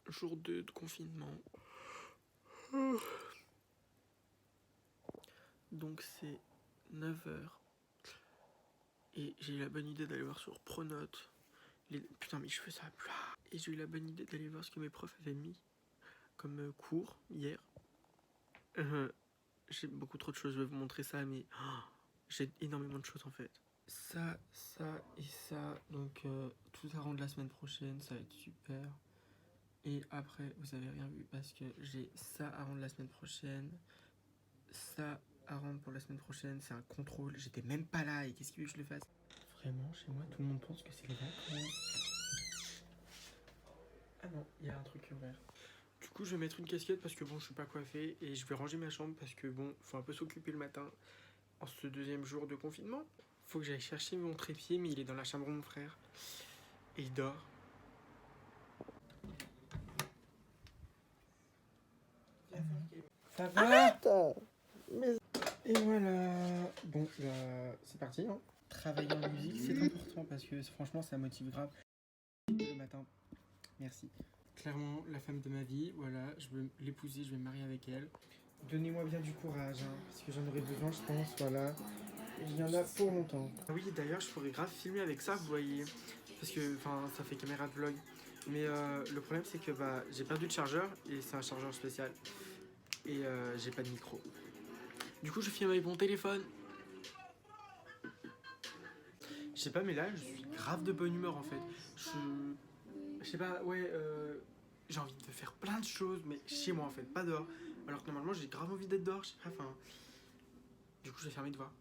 Jour 2 de confinement. Donc c'est 9h. Et j'ai eu la bonne idée d'aller voir sur Pronote. Putain, mes cheveux ça pue. Et j'ai eu la bonne idée d'aller voir ce que mes profs avaient mis comme cours hier. J'ai beaucoup trop de choses, je vais vous montrer ça, mais j'ai énormément de choses en fait. Ça et ça. Donc tout à rendre la semaine prochaine, ça va être super. Et après, vous avez rien vu parce que j'ai ça à rendre la semaine prochaine. Ça à rendre pour la semaine prochaine, c'est un contrôle. J'étais même pas là et qu'est-ce qu'il veut que je le fasse? Vraiment, chez moi, tout le monde pense que c'est les vacances. Ah non, il y a un truc ouvert. Du coup, je vais mettre une casquette parce que bon, je suis pas coiffé et je vais ranger ma chambre parce que bon, faut un peu s'occuper le matin en ce deuxième jour de confinement. Faut que j'aille chercher mon trépied, mais il est dans la chambre de mon frère et il dort. Ça va? Et voilà. Bon, c'est parti. Hein. Travailler en musique, c'est important parce que franchement, ça motive grave. Le matin, merci. Clairement, la femme de ma vie, voilà, je veux l'épouser, je vais me marier avec elle. Donnez-moi bien du courage, hein, parce que j'en aurai besoin, je pense, voilà. Et il y en a pour longtemps. Ah oui, d'ailleurs, je pourrais grave filmer avec ça, vous voyez. Parce que, enfin, ça fait caméra de vlog. Mais le problème, c'est que j'ai perdu le chargeur, et c'est un chargeur spécial. Et j'ai pas de micro. Du coup, je filme avec mon téléphone. Je sais pas, mais là, je suis grave de bonne humeur, en fait. Je sais pas, ouais, j'ai envie de faire plein de choses, mais chez moi, en fait, pas dehors. Alors que normalement, j'ai grave envie d'être dehors, je sais pas, enfin... Du coup, je vais faire mes devoirs.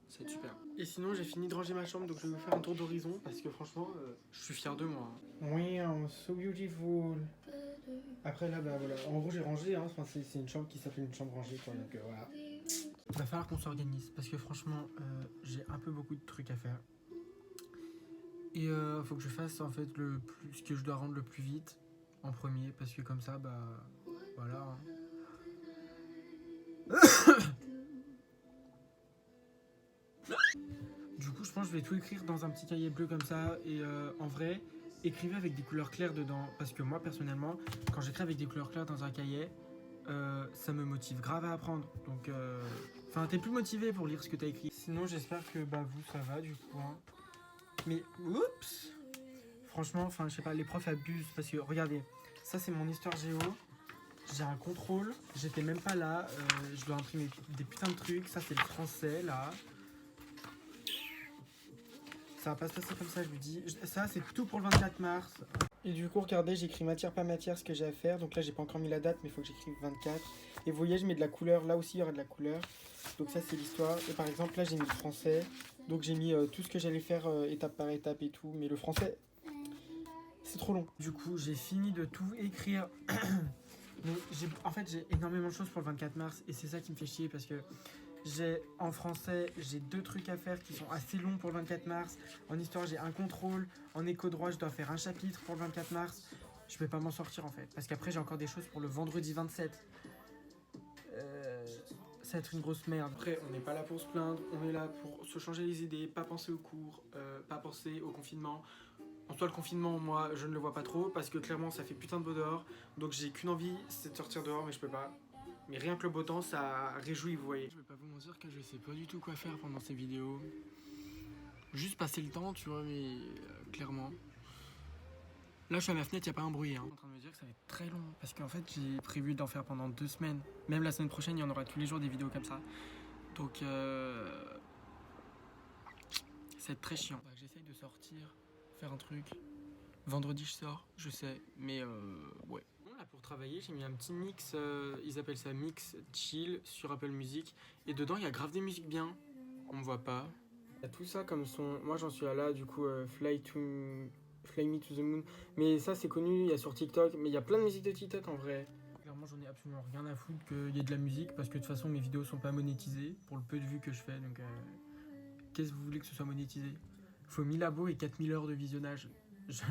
Ça va être super. Et sinon, j'ai fini de ranger ma chambre, donc je vais vous faire un tour d'horizon, parce que franchement, je suis fier de moi. Oui, so beautiful. Après, là, bah voilà, en gros, j'ai rangé, hein, enfin, c'est une chambre qui s'appelle une chambre rangée, quoi, donc voilà. Il va falloir qu'on s'organise, parce que franchement, j'ai un peu beaucoup de trucs à faire. Et faut que je fasse, en fait, ce que je dois rendre le plus vite, en premier, parce que comme ça, bah, voilà. Hein. Du coup, je pense que je vais tout écrire dans un petit cahier bleu comme ça. Et en vrai, écrivez avec des couleurs claires dedans. Parce que moi, personnellement, quand j'écris avec des couleurs claires dans un cahier, ça me motive grave à apprendre. Donc, enfin, t'es plus motivé pour lire ce que t'as écrit. Sinon, j'espère que vous, ça va du coup. Hein. Mais, oups! Franchement, enfin, je sais pas, les profs abusent. Parce que, regardez, ça, c'est mon histoire géo. J'ai un contrôle. J'étais même pas là. Je dois imprimer des putains de trucs. Ça, c'est le français, là. Ça va pas se passer comme ça, je vous dis. Ça, c'est tout pour le 24 mars. Et du coup, regardez, j'écris matière par matière ce que j'ai à faire. Donc là, j'ai pas encore mis la date, mais il faut que j'écrive 24. Et vous voyez, je mets de la couleur. Là aussi, il y aura de la couleur. Donc ça, c'est l'histoire. Et par exemple, là, j'ai mis le français. Donc j'ai mis tout ce que j'allais faire étape par étape et tout. Mais le français, c'est trop long. Du coup, j'ai fini de tout écrire. Mais en fait, j'ai énormément de choses pour le 24 mars. Et c'est ça qui me fait chier parce que... En français, j'ai 2 trucs à faire qui sont assez longs pour le 24 mars. En histoire, j'ai un contrôle. En éco-droit, je dois faire un chapitre pour le 24 mars. Je vais pas m'en sortir en fait. Parce qu'après, j'ai encore des choses pour le vendredi 27. Ça va être une grosse merde. Après, on n'est pas là pour se plaindre. On est là pour se changer les idées, pas penser aux cours, pas penser au confinement. En soi, le confinement, moi, je ne le vois pas trop. Parce que clairement, ça fait putain de beau dehors. Donc j'ai qu'une envie, c'est de sortir dehors, mais je peux pas. Mais rien que le beau temps, ça réjouit, vous voyez. Je vais pas vous mentir que je sais pas du tout quoi faire pendant ces vidéos. Juste passer le temps, tu vois, mais clairement. Là, je suis à ma fenêtre, y a pas un bruit. Hein. Je suis en train de me dire que ça va être très long. Parce qu'en fait, j'ai prévu d'en faire pendant 2 semaines. Même la semaine prochaine, il y en aura tous les jours des vidéos comme ça. Donc, ça va être très chiant. J'essaye de sortir, faire un truc. Vendredi, je sors, je sais, mais ouais. Là, pour travailler, j'ai mis un petit mix, ils appellent ça mix chill sur Apple Music. Et dedans, il y a grave des musiques bien. On me voit pas. Il y a tout ça comme son. Moi, j'en suis à là, du coup, Fly Me to the Moon. Mais ça, c'est connu, il y a sur TikTok. Mais il y a plein de musiques de TikTok en vrai. Clairement, j'en ai absolument rien à foutre qu'il y ait de la musique. Parce que de toute façon, mes vidéos sont pas monétisées pour le peu de vues que je fais. Donc, qu'est-ce que vous voulez que ce soit monétisé? Faut 1000 abos et 4000 heures de visionnage. Je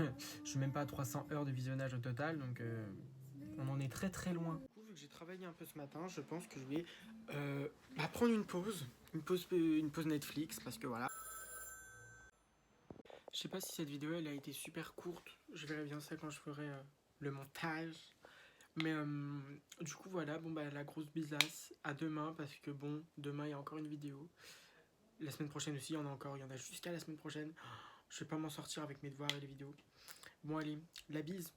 suis même pas à 300 heures de visionnage au total, donc on en est très très loin. Du coup, vu que j'ai travaillé un peu ce matin, je pense que je vais prendre une pause Netflix, parce que voilà. Je sais pas si cette vidéo elle a été super courte, je verrai bien ça quand je ferai le montage. Mais du coup voilà, bon bah la grosse bisasse, à demain parce que bon, demain il y a encore une vidéo. La semaine prochaine aussi, il y en a encore, il y en a jusqu'à la semaine prochaine. Je vais pas m'en sortir avec mes devoirs et les vidéos. Bon allez, la bise.